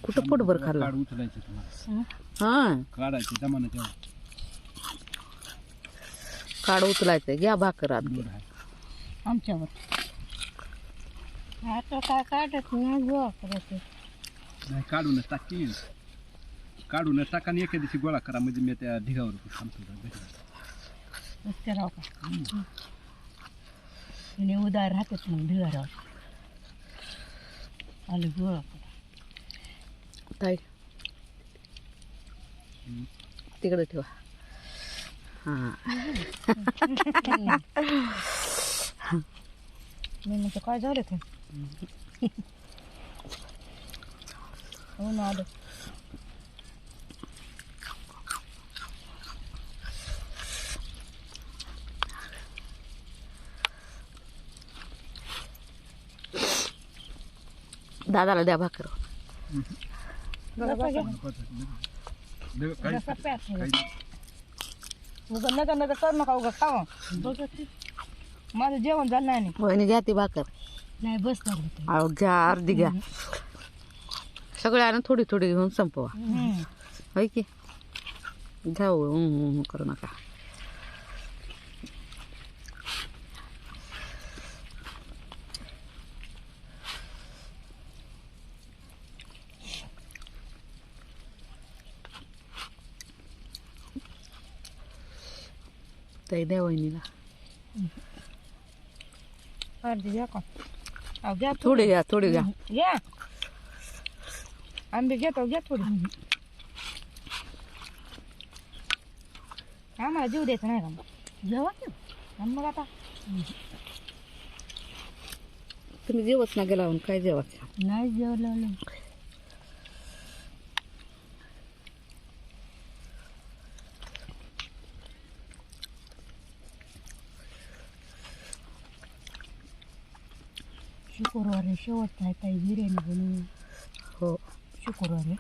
कुठं पोटभर खाल्लं काढ उचलायचं तुम्हाला हा काढायचं जमाना तेव्हा काढ उचलायचं घ्या भाकर आत दूर आहे आमच्यावर आता काय काढत नाही गोळा करायचं नाही काढूनच टाकीन काढूनच टाका आणि एका दिवशी गोळा करा म्हणजे मी त्या ढिगावर थांबतो घरी. नुसते राव का आणि उदार राहतात मग ढिगारावर आलं गोळा करा ताई तिकडे ठेवा हा मी म्हणतो काय झालं ते हो ना आलं दादाला द्या भाकर लगेच काही- जसा प्यास आहे. काही- उगा नका नका करू नका उगा खावा माझं जेवण झालं नाही वहिनी घ्या ती भाकर नाही बस लागलं अहो घ्या अर्धी घ्या सगळ्यांना थोडी थोडी घेऊन संपवा होय की घ्या हो, करू नका ताई द्या वहिनीला अर्धी घ्या का अहो घ्या थोडी घ्या थोडी घ्या घ्या आंबे घेतो घ्या थोडी आम्हाला जीव द्यायचा नाही का मग जेव्हा आणि मग आता तुम्ही जेवच ना गेला म्हणून काय जेवायचं नाही जेवलं शुक्रवारी शेवटचा आहे ताई बिर्याणी बनवून हो शुक्रवारी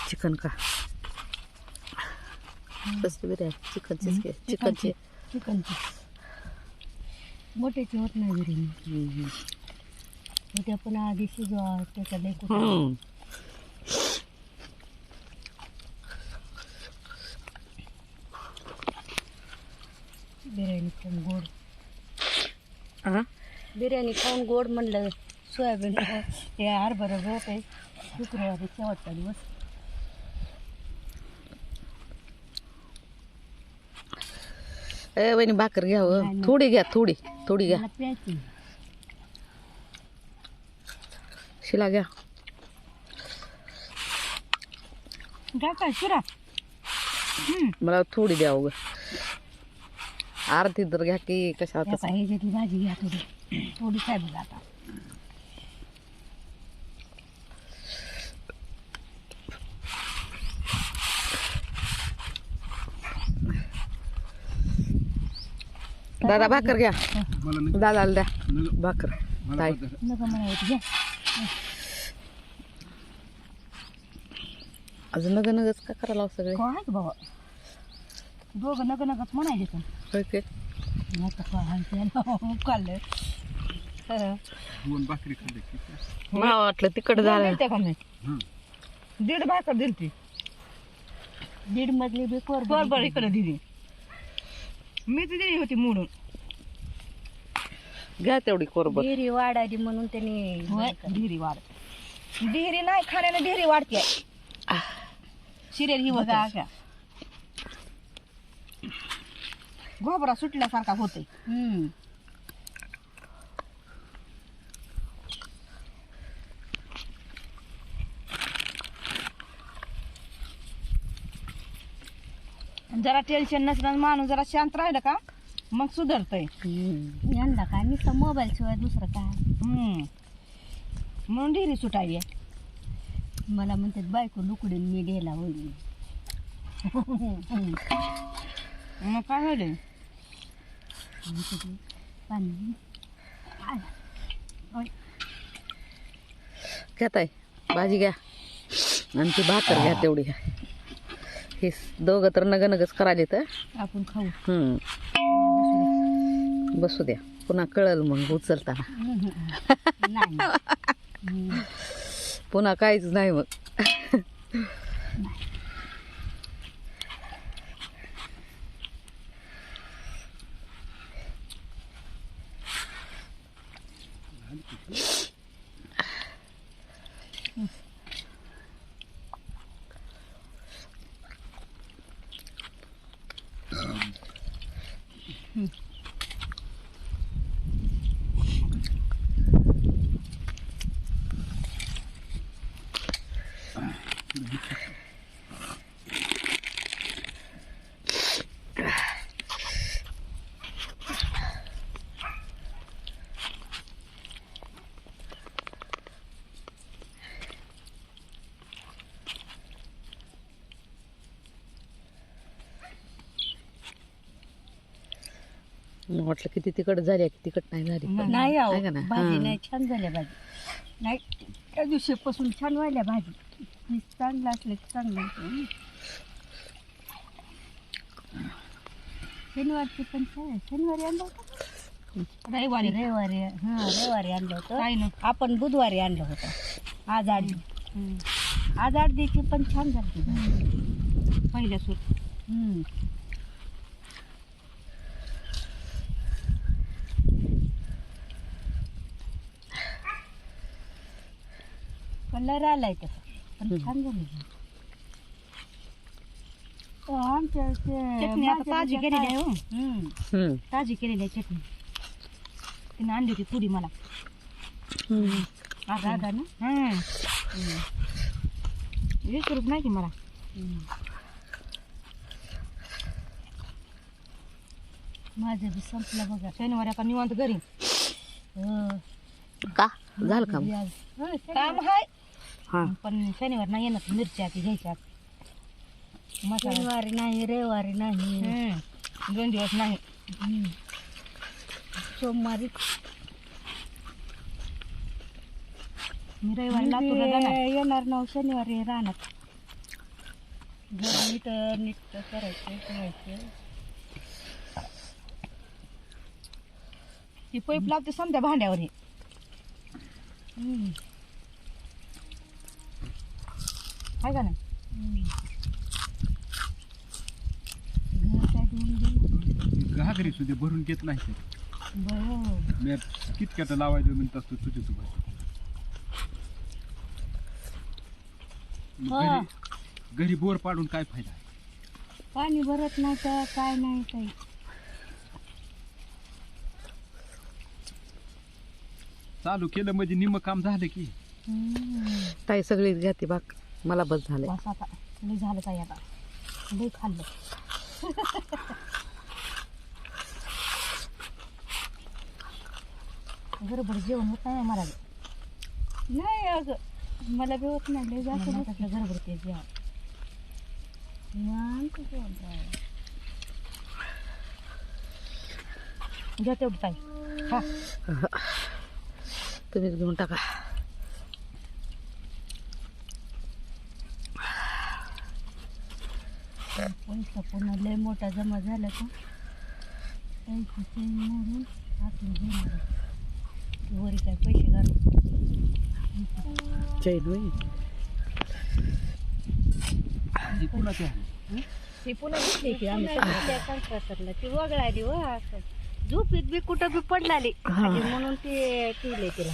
चिकन का कसली बिर्याणी चिकनची चिकनची चिकनची मोठ्याची होत नाही बिर्याणी उद्या पण आधी शिजवा त्याचा लेकून बिर्याणी खाऊन गोड बिर्याणी खाऊन गोड म्हणलं सोयाबीन हे हरभरा गवत आहे शुक्रवारी शेवटचा दिवस ए वहिनी भाकर घ्या हो थोडी घ्या थोडी थोडी घ्या मला प्यायची शिला घ्या काय काय शिरा मला थोडी द्या उग अर्धी तर घ्या की कशा होता ह्याच्यातली भाजी घ्या थोडी थोडी काय बघा आता दादा भाकर घ्या मला नका- दादाला द्या नका- भाकर मला ताई पद्धत- नका म्हणायचं घ्या अजून नग नगच का करायला सगळे काय बाबा दोघं नका नकाच म्हणायचे पण होय की आता काय काढलं दोन भाकरी खाल्ली की काय? मला वाटलं तिकड झालं दिलते का मी हं. दीड भाकर दिलती दीड मधली बी बरोबर इकडे दिली मी ती दिली होती मोडून घ्या तेवढी कोरबत डेअरी वाढायची म्हणून त्यांनी डेअरी वाढ डेअरी नाही खाण्याने डेअरी वाढते सिरियल ही बघा का घोबरा सुटल्यासारखा होते जरा टेन्शन नसलं माणूस जरा शांत राहिलं का मग सुधारतंय यंदा काय नुसतं मोबाईल शिवाय दुसरं काय म्हणून डेअरी सुटायली मला म्हणतात बायको लुकडीन मी गेला होईल मग काय झालं पाणी घ्या ताई भाजी घ्या आणि ती भाकर घ्या तेवढी घ्या हे दोघं तर नग नगच करायला तर आपण खाऊ बसू द्या पुन्हा कळल मग उचलताना. नाही पुन्हा काहीच नाही मग. म्हटलं किती तिखट झाली की तिखट नाही झाली. नाही आहो, आहे का नाही? भाजी हां. नाही छान झाल्या भाजी नाही त्या दिवशीपासून छान व्हायल्या भाजी. पीस चांगलं असलं की चांगलं होतं. शनिवारची पण शनिवारी आणलं होतं, रविवारी रविवारी आणलं होतं. आपण बुधवारी आणलं होतं. आज आडदीची पण छान झाली पहिल्या सूट. कलर आलाय तसा पण छान झाली. आमच्या चटणी आता ताजी केलेली आहे हो. ताजी केलेली आहे चटणी. तिने आणली होती थोडी मला दादा ना. 20 रुपये नाही की मला. माझं बी संपलं बघा. शनिवारी आता निवांत घरी. का झालं का? काम आहे हा पण शनिवार नाही येणार. मिरच्या ती घ्यायच्या. शनिवारी नाही, रविवारी नाही, 2 दिवस नाही. सोमवारी मी रविवारी येणार ना. शनिवारी राहणार. नीट नीट करायचं. ती पैप लावते समजा भांड्यावर. हे आहे का नाही? घागरी सुद्धा भरून घेत नाही ते. बरं मी कितक्यात लावायचं म्हणत असतो तुझ्या सोबत. हा. घरी बोर पाडून काय फायदा आहे? पाणी भरत नाही तर काय नाही काही. चालू केलं म्हणजे निम्म काम झालं की. ताई सगळी घ्याती बाक. मला बस झालंय. बस आता लई झालं काय आता. लई खाल्लं. गडबड जेवण होत नाही मला. नाही अगं मला बी होत नाही. लई जास्त गडबड ते जेवण. घ्या तेवढं ताई. हा तुम्हीच घेऊन टाका. पैसा पुन्हा लय मोठा जमा झाला का पैसे मारून आतून घेणार. वरी काय पैसे घालून चैन होईल. ही कुणाची आहे? ती पुन्हा घेतली की आम्ही कंत्राटला. ती वगळाली व असं झोपीत बी कुठं बी पडलाली आणि म्हणून ते ठेवले तिला.